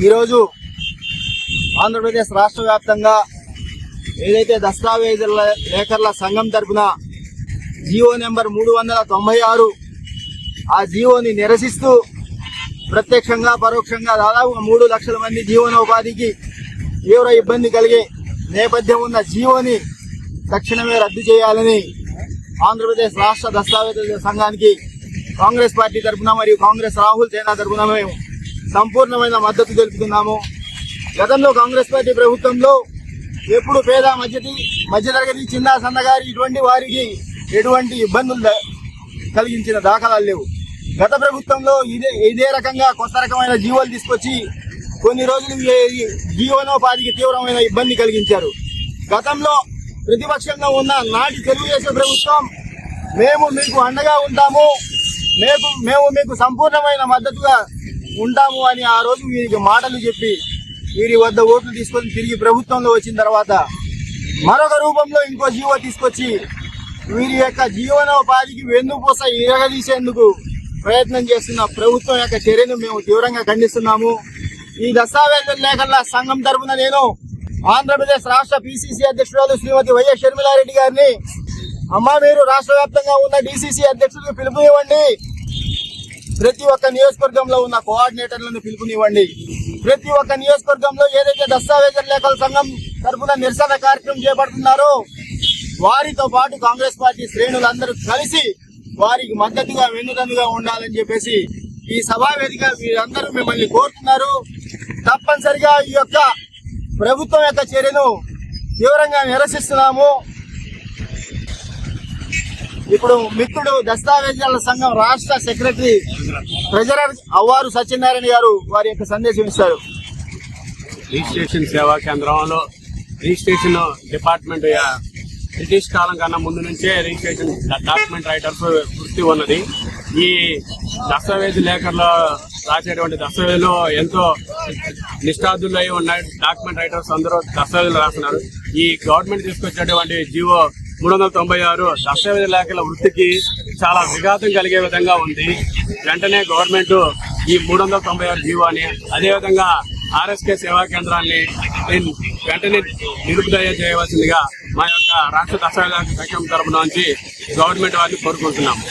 ఈరోజు ఆంధ్రప్రదేశ్ రాష్ట్ర వ్యాప్తంగా ఏదైతే దస్తావేజుల లేఖర్ల సంఘం తరపున జీవో నెంబర్ 396 ఆ జీవోని నిరసిస్తూ ప్రత్యక్షంగా పరోక్షంగా దాదాపు 3 లక్షల మంది జీవనోపాధికి తీవ్ర ఇబ్బంది కలిగే నేపథ్యం ఉన్న జీవోని తక్షణమే రద్దు చేయాలని ఆంధ్రప్రదేశ్ రాష్ట్ర దస్తావేజుల సంఘానికి కాంగ్రెస్ పార్టీ తరఫున మరియు కాంగ్రెస్ రాహుల్ సేన తరఫున మేము సంపూర్ణమైన మద్దతు తెలుపుతున్నాము. గతంలో కాంగ్రెస్ పార్టీ ప్రభుత్వంలో ఎప్పుడు పేద మధ్యతరగతి చిన్న సన్నగారి ఇటువంటి వారికి ఎటువంటి ఇబ్బందులు కలిగించిన దాఖలాలు లేవు. గత ప్రభుత్వంలో ఇదే రకంగా కొత్త రకమైన జీవోలు తీసుకొచ్చి కొన్ని రోజులు జీవనోపాధికి తీవ్రమైన ఇబ్బంది కలిగించారు. గతంలో ప్రతిపక్షంగా ఉన్న నాటి తెలుగుదేశం ప్రభుత్వం మేము మీకు అండగా ఉంటాము, మేము మీకు సంపూర్ణమైన మద్దతుగా ఉంటాము అని ఆ రోజు వీరికి మాటలు చెప్పి వీరి వద్ద ఓట్లు తీసుకొని తిరిగి ప్రభుత్వంలో వచ్చిన తర్వాత మరొక రూపంలో ఇంకో జీవో తీసుకొచ్చి వీరి యొక్క జీవనోపాధికి వెన్నుపూస ఇరగదీసేందుకు ప్రయత్నం చేస్తున్న ప్రభుత్వం యొక్క చర్యను మేము తీవ్రంగా ఖండిస్తున్నాము. ఈ దస్తావేజుల లేఖర్ల సంఘం తరఫున నేను ఆంధ్రప్రదేశ్ రాష్ట్ర పిసిసి అధ్యక్షురాలు శ్రీమతి వైఎస్ షర్మిలారెడ్డి గారిని, అమ్మా మీరు రాష్ట్ర వ్యాప్తంగా ఉన్న డిసిసి అధ్యక్షులకు పిలుపునివ్వండి, ప్రతి ఒక్క నియోజకవర్గంలో ఉన్న కోఆర్డినేటర్లను పిలుపునివ్వండి, ప్రతి ఒక్క నియోజకవర్గంలో ఏదైతే దస్తావేజుల లేఖల సంఘం తరఫున నిరసన కార్యక్రమం చేపడుతున్నారో వారితో పాటు కాంగ్రెస్ పార్టీ శ్రేణులందరూ కలిసి వారికి మద్దతుగా వెన్నుదన్నుగా ఉండాలని చెప్పేసి ఈ సభా వేదిక వీరందరూ మిమ్మల్ని కోరుతున్నారు. తప్పనిసరిగా ఈ యొక్క ప్రభుత్వం యొక్క చర్యను తీవ్రంగా నిరసిస్తున్నాము. ఇప్పుడు మిత్రుడు దస్తావేజుల సంఘం రాష్ట్ర సెక్రటరీ ట్రెజరర్ అవ్వారు సత్యనారాయణ గారు వారి యొక్క సందేశం ఇస్తారు. రిజిస్ట్రేషన్ సేవా కేంద్రంలో రిజిస్ట్రేషన్ డిపార్ట్మెంట్ బ్రిటిష్ కాలం కన్నా ముందు నుంచే రిజిస్ట్రేషన్ డాక్యుమెంట్ రైటర్స్ వృత్తి ఉన్నది. ఈ దస్తావేజు లేఖర్లో రాసేటువంటి దస్తావేజులో ఎంతో నిష్ఠాతులు అయి ఉన్న డాక్యుమెంట్ రైటర్స్ అందరూ దస్తావేజులు రాస్తున్నారు. ఈ గవర్నమెంట్ తీసుకొచ్చినటువంటి జీవో 396 దస్తావేజు లేఖల వృత్తికి చాలా విఘాతం కలిగే విధంగా ఉంది. వెంటనే గవర్నమెంట్ ఈ 396 జీవోని అదేవిధంగా ఆర్ఎస్కే సేవా కేంద్రాన్ని వెంటనే నిలుపుదల చేయవలసిందిగా మా యొక్క రాష్ట్ర దస్తావేజుల సంఘం తరపున నుంచి గవర్నమెంట్ వారిని కోరుకుంటున్నాము.